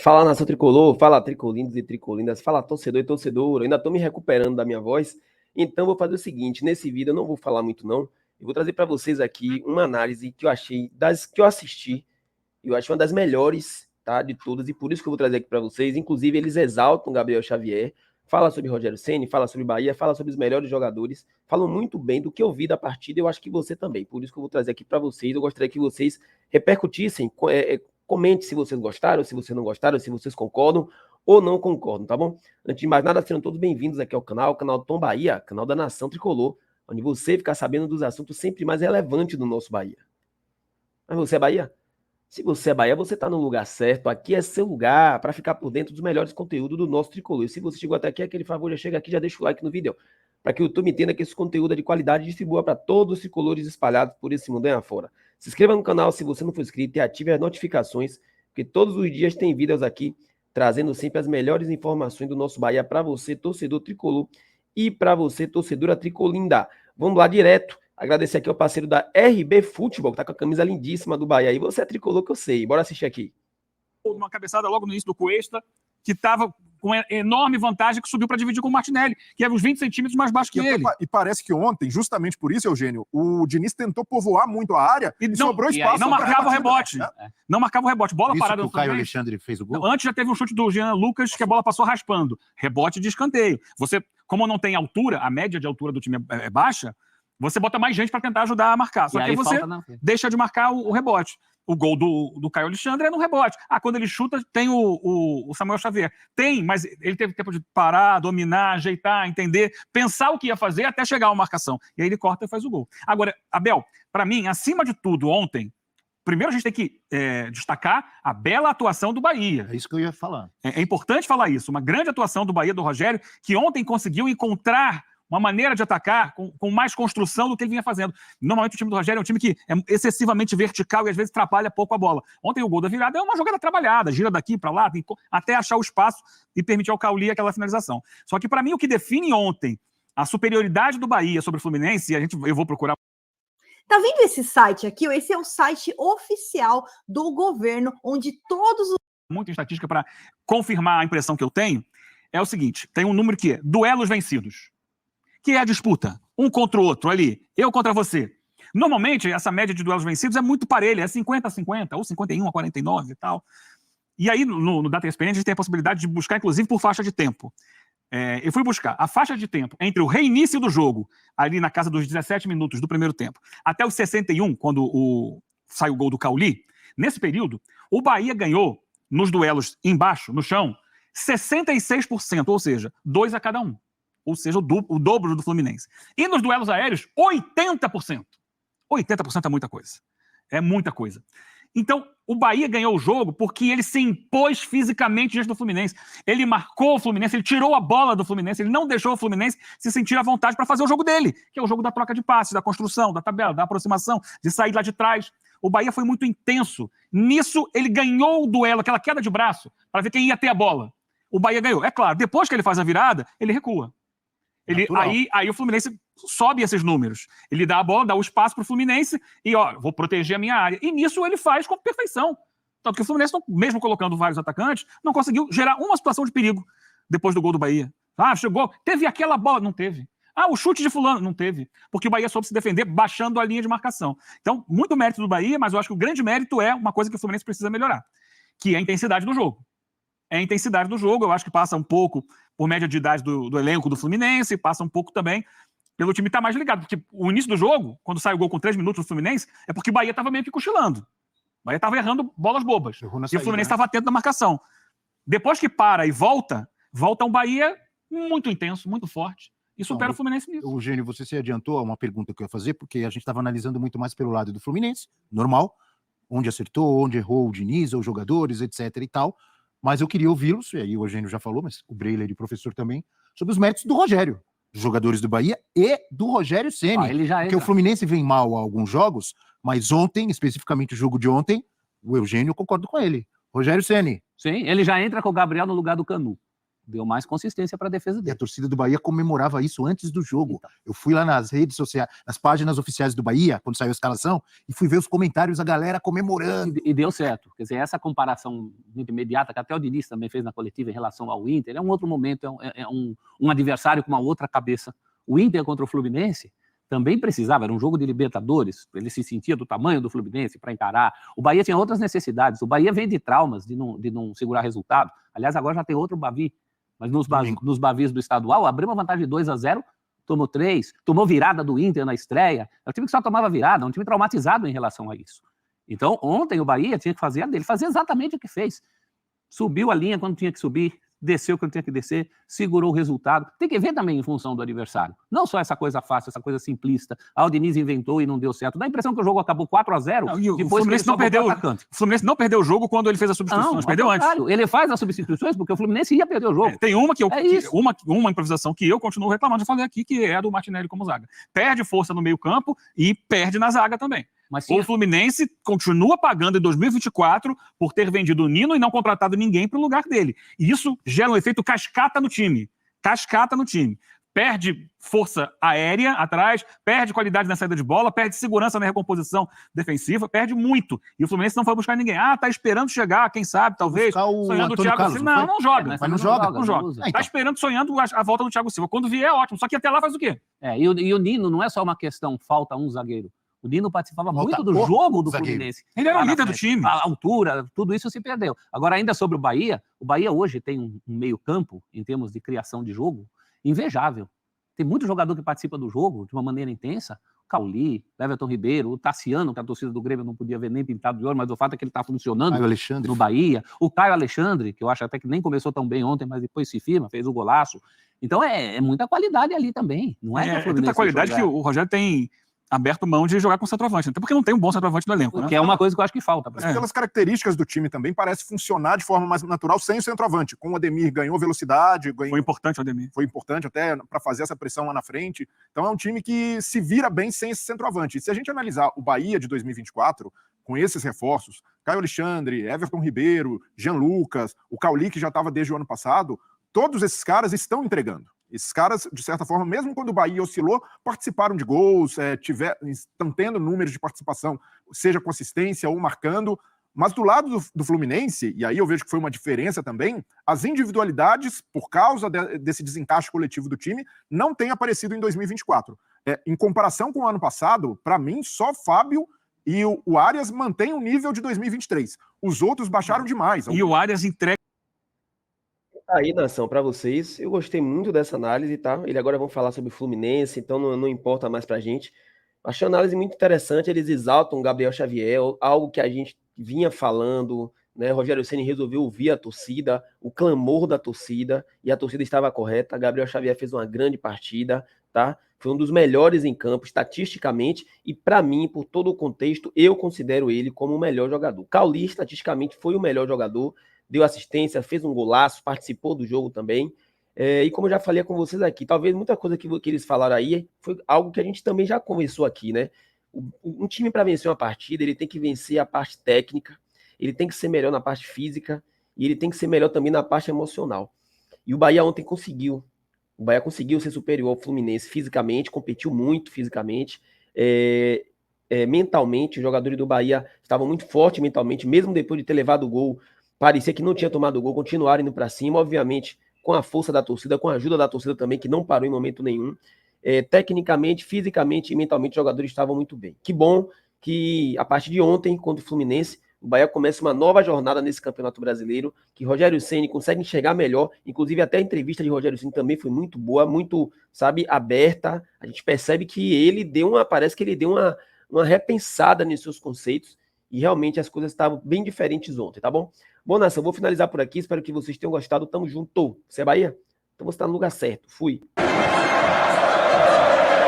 Fala nação tricolor, fala tricolindos e tricolindas, fala torcedor e torcedora. Eu ainda tô me recuperando da minha voz, então vou fazer o seguinte: nesse vídeo eu não vou falar muito, não. Eu vou trazer para vocês aqui uma análise que eu achei, das que eu assisti, eu acho uma das melhores, tá, de todas, e por isso que eu vou trazer aqui para vocês. Inclusive, eles exaltam Gabriel Xavier, fala sobre Rogério Ceni, fala sobre Bahia, fala sobre os melhores jogadores, falam muito bem do que eu vi da partida. Eu acho que você também, por isso que eu vou trazer aqui para vocês. Eu gostaria que vocês repercutissem, comente se vocês gostaram, se vocês não gostaram, se vocês concordam ou não concordam, tá bom? Antes de mais nada, sejam todos bem-vindos aqui ao canal Tom Bahia, canal da Nação Tricolor, onde você fica sabendo dos assuntos sempre mais relevantes do nosso Bahia. Mas você é Bahia? Se você é Bahia, você está no lugar certo. Aqui é seu lugar para ficar por dentro dos melhores conteúdos do nosso tricolor. E se você chegou até aqui, aquele favor, já chega aqui, já deixa o like no vídeo, para que o YouTube entenda que esse conteúdo é de qualidade e distribua para todos os tricolores espalhados por esse mundo afora. Se inscreva no canal se você não for inscrito e ative as notificações, porque todos os dias tem vídeos aqui trazendo sempre as melhores informações do nosso Bahia para você, torcedor tricolor, e para você, torcedora tricolinda. Vamos lá direto. Agradecer aqui ao parceiro da RB Futebol, que tá com a camisa lindíssima do Bahia. E você é tricolor, que eu sei. Bora assistir aqui. Uma cabeçada logo no início do Cuesta, que estava com enorme vantagem, que subiu para dividir com o Martinelli, que era uns 20 centímetros mais baixo que ele. E parece que ontem, justamente por isso, Eugênio, o Diniz tentou povoar muito a área e sobrou espaço. Não marcava o rebote. Não marcava o rebote. Bola isso parada que o Caio Alexandre fez o gol? Antes já teve um chute do Jean Lucas, que a bola passou raspando. Rebote de escanteio. Você, como não tem altura, a média de altura do time é baixa, você bota mais gente para tentar ajudar a marcar. Só que aí você deixa de marcar o rebote. O gol do Caio Alexandre é no rebote. Quando ele chuta, tem o Samuel Xavier. Tem, mas ele teve tempo de parar, dominar, ajeitar, entender, pensar o que ia fazer até chegar a uma marcação. E aí ele corta e faz o gol. Agora, Abel, para mim, acima de tudo, ontem, primeiro a gente tem que destacar a bela atuação do Bahia. É isso que eu ia falar. É importante falar isso. Uma grande atuação do Bahia, do Rogério, que ontem conseguiu encontrar uma maneira de atacar com mais construção do que ele vinha fazendo. Normalmente o time do Rogério é um time que é excessivamente vertical e às vezes atrapalha pouco a bola. Ontem o gol da virada é uma jogada trabalhada, gira daqui para lá, até achar o espaço e permitir ao Cauli aquela finalização. Só que para mim o que define ontem a superioridade do Bahia sobre o Fluminense, eu vou procurar... Tá vendo esse site aqui? Esse é o site oficial do governo, onde todos os... Muita estatística para confirmar a impressão que eu tenho, é o seguinte, tem um número que é duelos vencidos, que é a disputa, um contra o outro ali, eu contra você. Normalmente, essa média de duelos vencidos é muito parelha, é 50-50, ou 51-49 e tal. E aí, no Data ESPN, a gente tem a possibilidade de buscar, inclusive, por faixa de tempo. Eu fui buscar a faixa de tempo entre o reinício do jogo, ali na casa dos 17 minutos do primeiro tempo, até os 61, quando sai o gol do Cauli. Nesse período, o Bahia ganhou, nos duelos embaixo, no chão, 66%, ou seja, 2 a cada um. Ou seja, o dobro do Fluminense. E nos duelos aéreos, 80%. 80% é muita coisa. É muita coisa. Então, o Bahia ganhou o jogo porque ele se impôs fisicamente diante do Fluminense. Ele marcou o Fluminense, ele tirou a bola do Fluminense, ele não deixou o Fluminense se sentir à vontade para fazer o jogo dele, que é o jogo da troca de passes, da construção, da tabela, da aproximação, de sair lá de trás. O Bahia foi muito intenso. Nisso, ele ganhou o duelo, aquela queda de braço, para ver quem ia ter a bola. O Bahia ganhou. É claro, depois que ele faz a virada, ele recua. Aí o Fluminense sobe esses números. Ele dá a bola, dá o espaço para o Fluminense e, vou proteger a minha área. E nisso ele faz com perfeição. Tanto que o Fluminense, mesmo colocando vários atacantes, não conseguiu gerar uma situação de perigo depois do gol do Bahia. Chegou, teve aquela bola, não teve. O chute de fulano, não teve. Porque o Bahia soube se defender baixando a linha de marcação. Então, muito mérito do Bahia, mas eu acho que o grande mérito é uma coisa que o Fluminense precisa melhorar, que é a intensidade do jogo. É a intensidade do jogo, eu acho que passa um pouco por média de idade do elenco do Fluminense, passa um pouco também pelo time estar mais ligado, porque o início do jogo, quando sai o gol com 3 minutos do Fluminense, é porque o Bahia estava meio que cochilando. O Bahia estava errando bolas bobas, e o Fluminense estava atento na marcação. Depois que para e volta um Bahia muito intenso, muito forte, e supera o Fluminense nisso. Eugênio, você se adiantou a uma pergunta que eu ia fazer, porque a gente estava analisando muito mais pelo lado do Fluminense, normal, onde acertou, onde errou o Diniz, os jogadores, etc e tal. Mas eu queria ouvi-los, e aí o Eugênio já falou, mas o Breiler e o professor também, sobre os méritos do Rogério, dos jogadores do Bahia e do Rogério Ceni. Porque o Fluminense vem mal a alguns jogos, mas ontem, especificamente o jogo de ontem, o Eugênio, eu concordo com ele. Rogério Ceni. Sim, ele já entra com o Gabriel no lugar do Canu. deu mais consistência para a defesa E a dele. torcida do Bahia comemorava isso antes do jogo. Então. Eu fui lá nas redes sociais, nas páginas oficiais do Bahia, quando saiu a escalação, e fui ver os comentários, a galera comemorando. E deu certo. Quer dizer, essa comparação muito imediata, que até o Diniz também fez na coletiva em relação ao Inter, é um outro momento, é um adversário com uma outra cabeça. O Inter contra o Fluminense também precisava, era um jogo de Libertadores, ele se sentia do tamanho do Fluminense para encarar. O Bahia tinha outras necessidades, o Bahia vem de traumas, de não segurar resultado. Aliás, agora já tem outro Bavi, mas nos Bavis do estadual, abriu uma vantagem de 2-0, tomou 3, tomou virada do Inter na estreia. É um time que só tomava virada, um time traumatizado em relação a isso. Então, ontem o Bahia tinha que fazer a dele, fazer exatamente o que fez. Subiu a linha quando tinha que subir, desceu quando tinha que descer, segurou o resultado. Tem que ver também em função do adversário. Não só essa coisa fácil, essa coisa simplista. O Diniz inventou e não deu certo. Dá a impressão que o jogo acabou 4-0. O Fluminense não perdeu. O Fluminense não perdeu o jogo quando ele fez as substituições. Não, perdeu antes. Ele faz as substituições porque o Fluminense ia perder o jogo. Tem uma isso. uma improvisação que eu continuo reclamando, já falei aqui, que é a do Martinelli como zaga. Perde força no meio-campo e perde na zaga também. Mas sim, O Fluminense continua pagando em 2024 por ter vendido o Nino e não contratado ninguém para o lugar dele. E isso gera um efeito cascata no time. Cascata no time. Perde força aérea atrás, perde qualidade na saída de bola, perde segurança na recomposição defensiva, perde muito. E o Fluminense não foi buscar ninguém. Tá esperando chegar, quem sabe, talvez, sonhando o Thiago Silva. Não joga. Mas não joga. Não joga. Tá esperando, sonhando a volta do Thiago Silva. Quando vier, é ótimo. Só que até lá faz o quê? E o Nino não é só uma questão, falta um zagueiro. O Nino participava muito do jogo do Fluminense. Ele era o líder do time. A altura, tudo isso se perdeu. Agora, ainda sobre o Bahia hoje tem um meio-campo, em termos de criação de jogo, invejável. Tem muito jogador que participa do jogo de uma maneira intensa. O Cauli, o Everton Ribeiro, o Tassiano, que a torcida do Grêmio não podia ver nem pintado de ouro, mas o fato é que ele está funcionando no Bahia. O Caio Alexandre, que eu acho até que nem começou tão bem ontem, mas depois se firma, fez o golaço. Então é muita qualidade ali também. Não é muita qualidade que o Rogério tem aberto mão de jogar com centroavante, até porque não tem um bom centroavante no elenco, né? Que é uma coisa que eu acho que falta. Mas pelas características do time também, parece funcionar de forma mais natural sem o centroavante. Com o Ademir ganhou velocidade. Foi importante o Ademir. Foi importante até para fazer essa pressão lá na frente. Então é um time que se vira bem sem esse centroavante. E se a gente analisar o Bahia de 2024, com esses reforços, Caio Alexandre, Everton Ribeiro, Jean Lucas, o Cauli, que já estava desde o ano passado, todos esses caras estão entregando. Esses caras, de certa forma, mesmo quando o Bahia oscilou, participaram de gols, estão tendo números de participação, seja com assistência ou marcando. Mas do lado do Fluminense, e aí eu vejo que foi uma diferença também, as individualidades, por causa desse desencaixe coletivo do time, não têm aparecido em 2024. Em comparação com o ano passado, para mim, só Fábio e o Arias mantêm o nível de 2023. Os outros baixaram demais. E o Arias entrega. Aí, nação, para vocês, eu gostei muito dessa análise, tá? Ele agora vão falar sobre o Fluminense, então não importa mais pra gente. Achei a análise muito interessante, eles exaltam o Gabriel Xavier, algo que a gente vinha falando, né? Rogério Ceni resolveu ouvir a torcida, o clamor da torcida, e a torcida estava correta. Gabriel Xavier fez uma grande partida, tá? Foi um dos melhores em campo, estatisticamente, e para mim, por todo o contexto, eu considero ele como o melhor jogador. Cauli, estatisticamente, foi o melhor jogador, deu assistência, fez um golaço, participou do jogo também. E como eu já falei com vocês aqui, talvez muita coisa que eles falaram aí foi algo que a gente também já conversou aqui, né? Um time, para vencer uma partida, ele tem que vencer a parte técnica, ele tem que ser melhor na parte física e ele tem que ser melhor também na parte emocional. E o Bahia ontem conseguiu. O Bahia conseguiu ser superior ao Fluminense fisicamente, competiu muito fisicamente. Mentalmente, os jogadores do Bahia estavam muito fortes mentalmente, mesmo depois de ter levado o gol. Parecia que não tinha tomado o gol, continuaram indo para cima, obviamente, com a força da torcida, com a ajuda da torcida também, que não parou em momento nenhum. Tecnicamente, fisicamente e mentalmente, os jogadores estavam muito bem. Que bom que, a partir de ontem, contra o Fluminense, o Bahia começa uma nova jornada nesse Campeonato Brasileiro, que Rogério Ceni consegue enxergar melhor, inclusive até a entrevista de Rogério Ceni também foi muito boa, muito, aberta. A gente percebe que ele parece que ele deu uma repensada nos seus conceitos, e realmente as coisas estavam bem diferentes ontem, tá bom? Bom, nação, vou finalizar por aqui. Espero que vocês tenham gostado. Tamo junto. Você é Bahia? Então você tá no lugar certo. Fui.